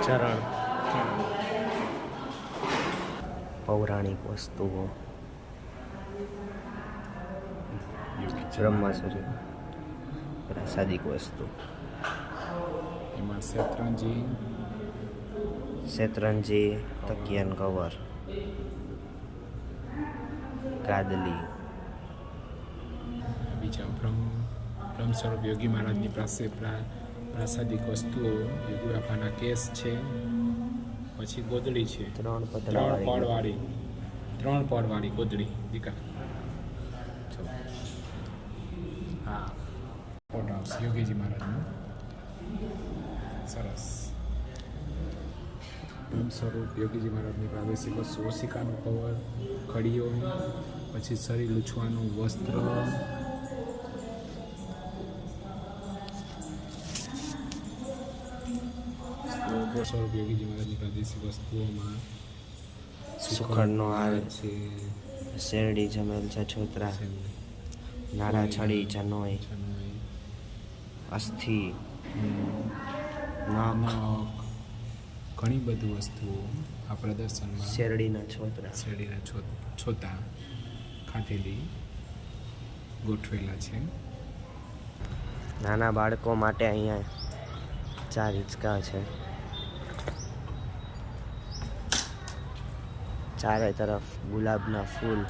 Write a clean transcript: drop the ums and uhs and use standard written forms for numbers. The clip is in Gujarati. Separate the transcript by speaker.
Speaker 1: ચરણ, પૌરાણિક વસ્તુઓ, બ્રહ્માસુરી, પ્રાસાદિક વસ્તુ,
Speaker 2: એમાં શેતરંજી,
Speaker 1: શેતરંજી, તકિયાન કવર, ગાદલી,
Speaker 2: બીજા બ્રહ્મ સ્વરૂપ યોગી મહારાજની પાસે પ્રાસાદિક વસ્તુઓ, યોગી બાપાના કેસ છે, પછી ગોદડી છે,
Speaker 1: ત્રણ
Speaker 2: પડવાળી ગોદડી દીકા. હા, ફોટો આવશે યોગીજી મહારાજનો, સરસ. બ્રહ્મ સ્વરૂપ યોગીજી મહારાજની પ્રાદેશિક વસ્તુ, ઓશિકાનું કવર, કડીઓ, પછી શરીર લૂછવાનું વસ્ત્ર, સ્વરૂપ યોગીજી મહારાજની પ્રાદેશિક વસ્તુઓમાં
Speaker 1: સુખડનો હાર
Speaker 2: છે,
Speaker 1: શેરડી, જમેલ, છછોતરા, નાડા, છડી, જનોઈ, અસ્થિ, નખ,
Speaker 2: ઘણી બધી વસ્તુઓ આ પ્રદર્શનમાં
Speaker 1: શેરડીના છોતરા,
Speaker 2: છોતા ખાંટેલી ગોઠવેલા છે.
Speaker 1: નાના બાળકો માટે અહીંયા 4 હિંચકા છે. ચારે તરફ ગુલાબના ફૂલ,